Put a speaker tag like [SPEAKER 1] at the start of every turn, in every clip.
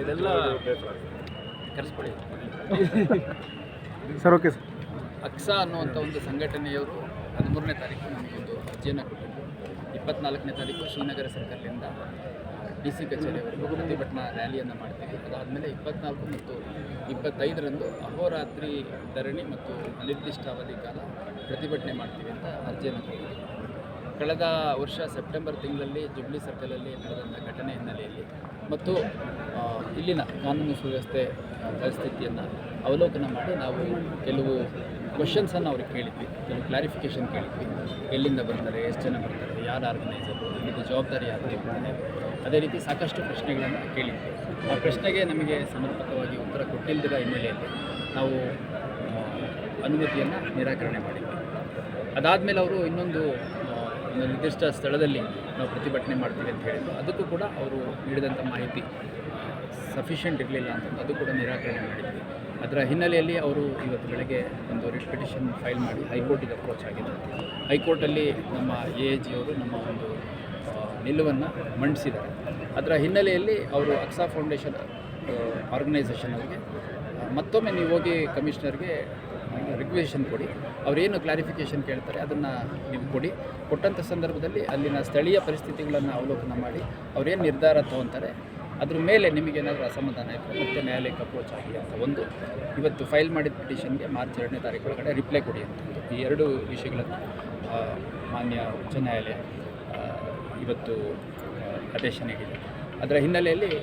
[SPEAKER 1] ಇದೆಲ್ಲ ಕರೆಸ್ಕೊಳ್ಳಿ
[SPEAKER 2] sir. Okay sir.
[SPEAKER 1] ಅಕ್ಸಾ ಅನ್ನುವಂಥ ಒಂದು ಸಂಘಟನೆಯವರು 13ನೇ ತಾರೀಕು ನಮಗೊಂದು ಅರ್ಜಿಯನ್ನು ಕೊಟ್ಟಿದ್ದು. 24ನೇ ತಾರೀಕು ಶ್ರೀನಗರ ಸರ್ಕಲ್ನಿಂದ DC ಕಚೇರಿಯವರೆಗೂ ಪ್ರತಿಭಟನಾ ರ್ಯಾಲಿಯನ್ನು ಮಾಡ್ತೀವಿ. ಅದಾದಮೇಲೆ 24 ಮತ್ತು 25ರಂದು ಅಹೋರಾತ್ರಿ ಧರಣಿ ಮತ್ತು ಅನಿರ್ದಿಷ್ಟ ಅವಧಿ ಕಾಲ ಪ್ರತಿಭಟನೆ ಮಾಡ್ತೀವಿ ಅಂತ ಅರ್ಜಿಯನ್ನು ಕೊಟ್ಟಿದ್ದೀವಿ. ಕಳೆದ ವರ್ಷ ಸೆಪ್ಟೆಂಬರ್ ತಿಂಗಳಲ್ಲಿ ಜುಬ್ಲಿ ಸರ್ಕಲಲ್ಲಿ ನಡೆದಂಥ ಘಟನೆ ಹಿನ್ನೆಲೆಯಲ್ಲಿ ಮತ್ತು ಇಲ್ಲಿನ ಕಾನೂನು ಸುವ್ಯವಸ್ಥೆ ಪರಿಸ್ಥಿತಿಯನ್ನು ಅವಲೋಕನ ಮಾಡಿ ನಾವು ಕೆಲವು ಕ್ವಶನ್ಸನ್ನು ಅವ್ರಿಗೆ ಕೇಳಿದ್ವಿ, ಕೆಲವು ಕ್ಲಾರಿಫಿಕೇಷನ್ ಕೇಳಿದ್ವಿ. ಎಲ್ಲಿಂದ ಬರ್ತಾರೆ, ಎಷ್ಟು ಜನ ಬರ್ತಾರೆ, ಯಾರು ಆರ್ಗನೈಸರು, ಇದು ಜವಾಬ್ದಾರಿ ಯಾರು ತೆಗೆದುಕೊಂಡೆ, ಅದೇ ರೀತಿ ಸಾಕಷ್ಟು ಪ್ರಶ್ನೆಗಳನ್ನು ಕೇಳಿದ್ವಿ. ಆ ಪ್ರಶ್ನೆಗೆ ನಮಗೆ ಸಮರ್ಪಕವಾಗಿ ಉತ್ತರ ಕೊಟ್ಟಿಲ್ಲದ ಹಿನ್ನೆಲೆಯಲ್ಲಿ ನಾವು ಅನುಮತಿಯನ್ನು ನಿರಾಕರಣೆ ಮಾಡಿದ್ವಿ. ಅದಾದಮೇಲೆ ಅವರು ಇನ್ನೊಂದು ನಿರ್ದಿಷ್ಟ ಸ್ಥಳದಲ್ಲಿ ನಾವು ಪ್ರತಿಭಟನೆ ಮಾಡ್ತೀವಿ ಅಂತ ಹೇಳಿದ್ರು. ಅದಕ್ಕೂ ಕೂಡ ಅವರು ನೀಡಿದಂಥ ಮಾಹಿತಿ ಸಫಿಷಿಯೆಂಟ್ ಇರಲಿಲ್ಲ ಅಂತ ಅದು ಕೂಡ ನಿರಾಕರಣೆ ಮಾಡಿದ್ವಿ. ಅದರ ಹಿನ್ನೆಲೆಯಲ್ಲಿ ಅವರು ಇವತ್ತು ಬೆಳಗ್ಗೆ ಒಂದು ರಿಟ್ ಪಿಟಿಷನ್ ಫೈಲ್ ಮಾಡಿ ಹೈಕೋರ್ಟಿಗೆ ಅಪ್ರೋಚ್ ಆಗಿದ್ದಾರೆ. ಹೈಕೋರ್ಟಲ್ಲಿ ನಮ್ಮ AAG ಅವರು ನಮ್ಮ ಒಂದು ನಿಲುವನ್ನು ಮಂಡಿಸಿದ್ದಾರೆ. ಅದರ ಹಿನ್ನೆಲೆಯಲ್ಲಿ ಅವರು ಅಕ್ಸಾ ಫೌಂಡೇಶನ್ ಆರ್ಗನೈಸೇಷನ್ ಅವರಿಗೆ ಮತ್ತೊಮ್ಮೆ ನೀವು ಹೋಗಿ ಕಮಿಷನರ್ಗೆ ರಿಕ್ವೆಷನ್ ಕೊಡಿ, ಅವರೇನು ಕ್ಲಾರಿಫಿಕೇಷನ್ ಕೇಳ್ತಾರೆ ಅದನ್ನು ನೀವು ಕೊಡಿ. ಕೊಟ್ಟಂಥ ಸಂದರ್ಭದಲ್ಲಿ ಅಲ್ಲಿನ ಸ್ಥಳೀಯ ಪರಿಸ್ಥಿತಿಗಳನ್ನು ಅವಲೋಕನ ಮಾಡಿ ಅವರೇನು ನಿರ್ಧಾರ ತೊಗೊತಾರೆ ಅದ್ರ ಮೇಲೆ ನಿಮಗೇನಾದರೂ ಅಸಮಾಧಾನ ಇದ್ದರೆ ಮತ್ತೆ ನ್ಯಾಯಾಲಯಕ್ಕೆ ಅಪ್ರೋಚ್ ಆಗಿ ಅಂತ ಒಂದು ಇವತ್ತು ಫೈಲ್ ಮಾಡಿದ ಪಿಟಿಷನ್ಗೆ ಮಾರ್ಚ್ 2ನೇ ತಾರೀಕು ಒಳಗಡೆ ರಿಪ್ಲೈ ಕೊಡಿ ಅಂತ ಈ ಎರಡು ವಿಷಯಗಳನ್ನು ಮಾನ್ಯ ಉಚ್ಚ ನ್ಯಾಯಾಲಯ ಇವತ್ತು ಆದೇಶ ನೀಡಿದೆ. ಅದರ ಹಿನ್ನೆಲೆಯಲ್ಲಿ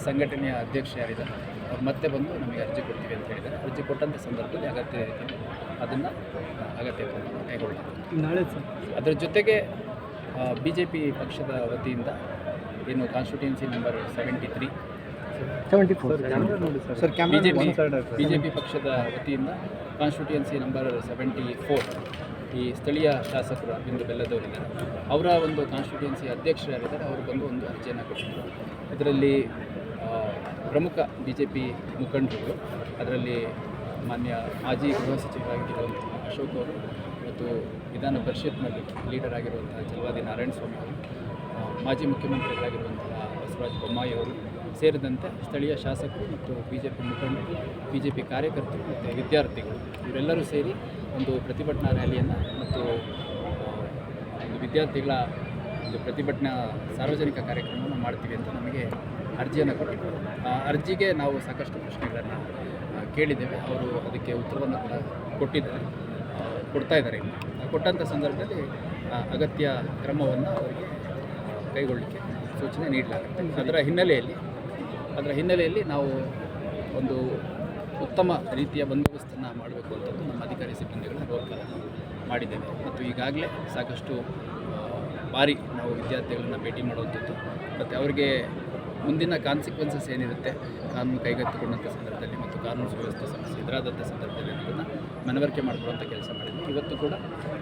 [SPEAKER 1] ಸಂಘಟನೆಯ ಅಧ್ಯಕ್ಷ ಯಾರಿದ್ದಾರೆ ಅವ್ರು ಮತ್ತೆ ಬಂದು ನಮಗೆ ಅರ್ಜಿ ಕೊಡ್ತೀವಿ ಅಂತ ಹೇಳಿದ್ದಾರೆ. ಅರ್ಜಿ ಕೊಟ್ಟಂಥ ಸಂದರ್ಭದಲ್ಲಿ ಅಗತ್ಯ ರೀತಿಯಲ್ಲಿ ಅದನ್ನು ಅಗತ್ಯ ಕ್ರಮವನ್ನು ಕೈಗೊಳ್ಳಲಾಗುತ್ತೆ.
[SPEAKER 2] ನಾಳೆ ಸರ್
[SPEAKER 1] ಅದರ ಜೊತೆಗೆ BJP ಪಕ್ಷದ ವತಿಯಿಂದ ಏನು ಕಾನ್ಸ್ಟಿಟ್ಯೂನ್ಸಿ ನಂಬರ್ 73
[SPEAKER 2] ಸರ್
[SPEAKER 1] BJP ಪಕ್ಷದ ವತಿಯಿಂದ ಕಾನ್ಸ್ಟಿಟ್ಯೂನ್ಸಿ ನಂಬರ್ 74 ಈ ಸ್ಥಳೀಯ ಶಾಸಕರು ಅರವಿಂದ ಬೆಲ್ಲದವರಿದ್ದಾರೆ. ಅವರ ಒಂದು ಕಾನ್ಸ್ಟಿಟ್ಯೂನ್ಸಿ ಅಧ್ಯಕ್ಷರು ಯಾರಿದ್ದಾರೆ ಅವರು ಬಂದು ಒಂದು ಅರ್ಜಿಯನ್ನು ಕೊಟ್ಟಿದ್ದರು. ಇದರಲ್ಲಿ ಪ್ರಮುಖ BJP ಮುಖಂಡರುಗಳು, ಅದರಲ್ಲಿ ಮಾನ್ಯ ಮಾಜಿ ಗೃಹ ಸಚಿವರಾಗಿರುವಂಥ ಅಶೋಕ್ ಅವರು ಮತ್ತು ವಿಧಾನ ಪರಿಷತ್ನಲ್ಲಿ ಲೀಡರ್ ಆಗಿರುವಂತಹ ಚಲವಾದಿ ನಾರಾಯಣಸ್ವಾಮಿ ಅವರು, ಮಾಜಿ ಮುಖ್ಯಮಂತ್ರಿಗಳಾಗಿರುವಂತಹ ಬಸವರಾಜ ಬೊಮ್ಮಾಯಿ ಅವರು ಸೇರಿದಂತೆ ಸ್ಥಳೀಯ ಶಾಸಕರು ಮತ್ತು BJP ಮುಖಂಡರು, BJP ಕಾರ್ಯಕರ್ತರು ಮತ್ತು ವಿದ್ಯಾರ್ಥಿಗಳು ಇವರೆಲ್ಲರೂ ಸೇರಿ ಒಂದು ಪ್ರತಿಭಟನಾ ರ್ಯಾಲಿಯನ್ನು ಮತ್ತು ಒಂದು ವಿದ್ಯಾರ್ಥಿಗಳ ಒಂದು ಪ್ರತಿಭಟನಾ ಸಾರ್ವಜನಿಕ ಕಾರ್ಯಕ್ರಮವನ್ನು ಮಾಡ್ತೀವಿ ಅಂತ ನಮಗೆ ಅರ್ಜಿಯನ್ನು ಕೊಟ್ಟಿದ್ದರು. ಆ ಅರ್ಜಿಗೆ ನಾವು ಸಾಕಷ್ಟು ಪ್ರಶ್ನೆಗಳನ್ನು ಕೇಳಿದ್ದೇವೆ. ಅವರು ಅದಕ್ಕೆ ಉತ್ತರವನ್ನು ಕೂಡ ಕೊಡ್ತಾ ಇದ್ದಾರೆ. ಕೊಟ್ಟಂಥ ಸಂದರ್ಭದಲ್ಲಿ ಅಗತ್ಯ ಕ್ರಮವನ್ನು ಅವರಿಗೆ ಕೈಗೊಳ್ಳಲಿಕ್ಕೆ ಸೂಚನೆ ನೀಡಲಾಗುತ್ತೆ. ಅದರ ಹಿನ್ನೆಲೆಯಲ್ಲಿ ನಾವು ಒಂದು ಉತ್ತಮ ರೀತಿಯ ಬಂದೋಬಸ್ತನ್ನು ಮಾಡಬೇಕು ಅಂತಂದು ನಮ್ಮ ಅಧಿಕಾರಿ ಸಿಬ್ಬಂದಿಗಳ ರೋಲ್ಗಳನ್ನು ಮಾಡಿದ್ದೇವೆ. ಮತ್ತು ಈಗಾಗಲೇ ಸಾಕಷ್ಟು ಬಾರಿ ನಾವು ವಿದ್ಯಾರ್ಥಿಗಳನ್ನು ಭೇಟಿ ಮಾಡುವಂಥದ್ದು ಮತ್ತು ಅವರಿಗೆ ಮುಂದಿನ ಕಾನ್ಸಿಕ್ವೆನ್ಸಸ್ ಏನಿರುತ್ತೆ ಕಾನೂನು ಕೈಗೆತ್ತಿಕೊಂಡಂಥ ಸಂದರ್ಭದಲ್ಲಿ ಮತ್ತು ಕಾನೂನು ಸುವ್ಯವಸ್ಥೆ ಸಮಸ್ಯೆ ಎದುರಾದಂಥ ಸಂದರ್ಭದಲ್ಲಿ ಅದನ್ನು ಮನವರಿಕೆ ಮಾಡಿಕೊಳ್ಳುವಂಥ ಕೆಲಸ ಮಾಡಿದ್ವಿ. ಇವತ್ತು ಕೂಡ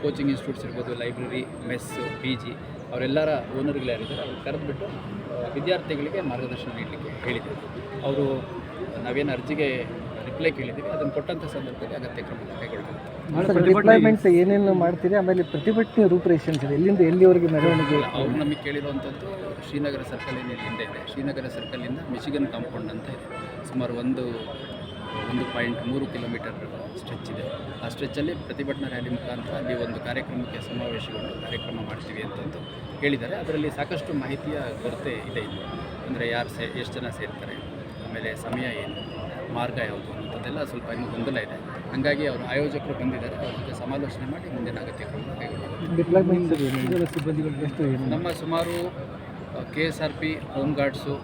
[SPEAKER 1] ಕೋಚಿಂಗ್ ಇನ್ಸ್ಟಿಟ್ಯೂಟ್ಸ್ ಇರ್ಬೋದು, ಲೈಬ್ರರಿ, ಮೆಸ್ಸು, PG ಅವರೆಲ್ಲರ ಓನರ್ಗಳು ಯಾರಿದ್ದಾರೆ ಅವ್ರು ಕರೆದುಬಿಟ್ಟು ವಿದ್ಯಾರ್ಥಿಗಳಿಗೆ ಮಾರ್ಗದರ್ಶನ ನೀಡಲಿಕ್ಕೆ ಹೇಳಿದ್ದೇವೆ. ಅವರು ನಾವೇನು ಅರ್ಜಿಗೆ ರಿಪ್ಲೈ ಕೇಳಿದ್ದೀವಿ ಅದನ್ನು ಕೊಟ್ಟಂಥ ಸಂದರ್ಭದಲ್ಲಿ ಅಗತ್ಯ ಕ್ರಮ ಕೈಗೊಳ್ಳಬೇಕು.
[SPEAKER 2] ಡಿಪ್ಲಾಯ್ಮೆಂಟ್ ಏನೇನು ಮಾಡ್ತೀರಿ, ಆಮೇಲೆ ಪ್ರತಿಭಟನೆ ರೂಪುರೇಷನ್ಸ್ ಇದೆ, ಎಲ್ಲಿಂದ ಎಲ್ಲಿವರೆಗೆ ಮೆರವಣಿಗೆ?
[SPEAKER 1] ಅವ್ರು ನಮಗೆ ಕೇಳಿರುವಂಥದ್ದು ಶ್ರೀನಗರ ಸರ್ಕಲ್ ಏನು ಹಿಂದೆ ಇದೆ, ಶ್ರೀನಗರ ಸರ್ಕಲಿಂದ ಮಿಚಿಗನ್ ಕಾಂಪೌಂಡ್ ಅಂತ ಇದೆ, ಸುಮಾರು 1.3 ಕಿಲೋಮೀಟರ್ ಸ್ಟ್ರೆಚ್ ಇದೆ. ಆ ಸ್ಟ್ರೆಚ್ಚಲ್ಲಿ ಪ್ರತಿಭಟನಾ ರ್ಯಾಲಿ ಮುಖಾಂತರ ಅಲ್ಲಿ ಒಂದು ಕಾರ್ಯಕ್ರಮಕ್ಕೆ ಸಮಾವೇಶಗೊಂಡು ಕಾರ್ಯಕ್ರಮ ಮಾಡ್ತೀವಿ ಅಂತಂದು ಹೇಳಿದ್ದಾರೆ. ಅದರಲ್ಲಿ ಸಾಕಷ್ಟು ಮಾಹಿತಿಯ ಕೊರತೆ ಇದೆ ಇಲ್ಲಿ. ಅಂದರೆ ಎಷ್ಟು ಜನ ಸೇರ್ತಾರೆ, ಆಮೇಲೆ ಸಮಯ ಏನು, ಮಾರ್ಗ ಯಾವುದು ಅನ್ನೋದೆಲ್ಲ ಸ್ವಲ್ಪ ಇನ್ನೂ ಗೊಂದಲ ಇದೆ. ಹಾಗಾಗಿ ಅವರು ಆಯೋಜಕರು ಬಂದಿದ್ದಾರೆ, ಅವ್ರ ಜೊತೆ ಸಮಾಲೋಚನೆ ಮಾಡಿ ಮುಂದಿನ ಅಗತ್ಯ ಕ್ರಮ ಕೈಗೊಳ್ಳಬೇಕು. ನಮ್ಮ ಸುಮಾರು KSRP, ಹೋಮ್ ಗಾರ್ಡ್ಸು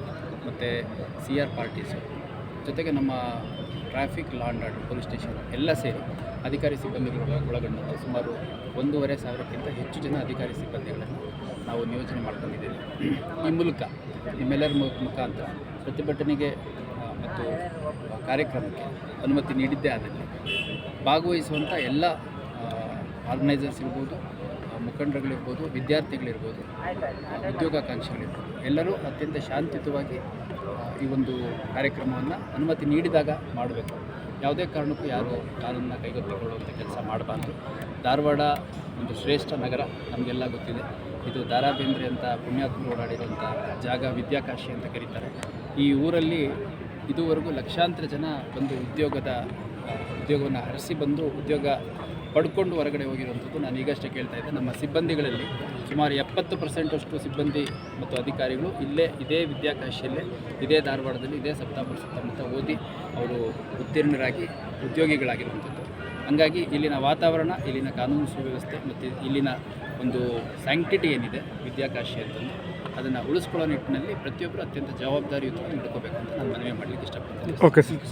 [SPEAKER 1] ಮತ್ತು CR ಪಾರ್ಟೀಸು ಜೊತೆಗೆ ನಮ್ಮ traffic, law and order, police station ಎಲ್ಲ ಸೇರಿ ಅಧಿಕಾರಿ ಸಿಬ್ಬಂದಿಗಳು ಒಳಗೊಂಡಂತೆ ಸುಮಾರು 1,500ಕ್ಕಿಂತ ಹೆಚ್ಚು ಜನ ಅಧಿಕಾರಿ ಸಿಬ್ಬಂದಿಗಳನ್ನು ನಾವು ನಿಯೋಜನೆ ಮಾಡ್ಕೊಂಡಿದ್ದೇವೆ. ಈ ಮೂಲಕ ನಿಮ್ಮೆಲ್ಲರ ಮುಖಾಂತರ ಪ್ರತಿಭಟನೆಗೆ ಮತ್ತು ಕಾರ್ಯಕ್ರಮಕ್ಕೆ ಅನುಮತಿ ನೀಡಿದ್ದೇ ಆದಲ್ಲಿ ಭಾಗವಹಿಸುವಂಥ ಎಲ್ಲ ಆರ್ಗನೈಸರ್ಸ್ ಇರ್ಬೋದು, ಮುಖಂಡರುಗಳಿರ್ಬೋದು, ವಿದ್ಯಾರ್ಥಿಗಳಿರ್ಬೋದು, ಉದ್ಯೋಗಾಕಾಂಕ್ಷಿಗಳಿರ್ಬೋದು, ಎಲ್ಲರೂ ಅತ್ಯಂತ ಶಾಂತಿಯುತವಾಗಿ ಈ ಒಂದು ಕಾರ್ಯಕ್ರಮವನ್ನು ಅನುಮತಿ ನೀಡಿದಾಗ ಮಾಡಬೇಕು. ಯಾವುದೇ ಕಾರಣಕ್ಕೂ ಯಾರು ಕಾನೂನನ್ನು ಕೈಗೆತ್ತಿಕೊಳ್ಳುವಂಥ ಕೆಲಸ ಮಾಡಬಾರ್ದು. ಧಾರವಾಡ ಒಂದು ಶ್ರೇಷ್ಠ ನಗರ, ನಮಗೆಲ್ಲ ಗೊತ್ತಿದೆ. ಇದು ದ.ರಾ ಬೇಂದ್ರೆ ಅಂತ ಪುಣ್ಯಾತ್ಮರು ಓಡಾಡಿರುವಂಥ ಜಾಗ, ವಿದ್ಯಾಕಾಶಿ ಅಂತ ಕರೀತಾರೆ. ಈ ಊರಲ್ಲಿ ಇದುವರೆಗೂ ಲಕ್ಷಾಂತರ ಜನ ಬಂದು ಉದ್ಯೋಗವನ್ನು ಹರಿಸಿ ಬಂದು ಉದ್ಯೋಗ ಪಡ್ಕೊಂಡು ಹೊರಗಡೆ ಹೋಗಿರುವಂಥದ್ದು ನಾನು ಈಗಷ್ಟೇ ಕೇಳ್ತಾ ಇದ್ದೆ. ನಮ್ಮ ಸಿಬ್ಬಂದಿಗಳಲ್ಲಿ ಸುಮಾರು 70% ಸಿಬ್ಬಂದಿ ಮತ್ತು ಅಧಿಕಾರಿಗಳು ಇದೇ ವಿದ್ಯಾಕಾಶಿಯಲ್ಲೇ, ಇದೇ ಧಾರವಾಡದಲ್ಲಿ, ಇದೇ ಸಪ್ತಾಪುರ ಸುತ್ತಮುತ್ತ ಓದಿ ಅವರು ಉತ್ತೀರ್ಣರಾಗಿ ಉದ್ಯೋಗಿಗಳಾಗಿರುವಂಥದ್ದು. ಹಂಗಾಗಿ ಇಲ್ಲಿನ ವಾತಾವರಣ, ಇಲ್ಲಿನ ಕಾನೂನು ಸುವ್ಯವಸ್ಥೆ ಮತ್ತು ಇಲ್ಲಿನ ಒಂದು ಸ್ಯಾಂಕ್ಟಿಟಿ ಏನಿದೆ ವಿದ್ಯಾಕಾಶಿ ಅಂತಂದು, ಅದನ್ನು ಉಳಿಸ್ಕೊಳ್ಳೋ ನಿಟ್ಟಿನಲ್ಲಿ ಪ್ರತಿಯೊಬ್ಬರು ಅತ್ಯಂತ ಜವಾಬ್ದಾರಿಯುತವಾಗಿ ನಡ್ಕೋಬೇಕು ಅಂತ ನಾನು ಮನವಿ ಮಾಡಲಿಕ್ಕೆ ಇಷ್ಟಪಡ್ತೀನಿ.
[SPEAKER 2] Okay sir.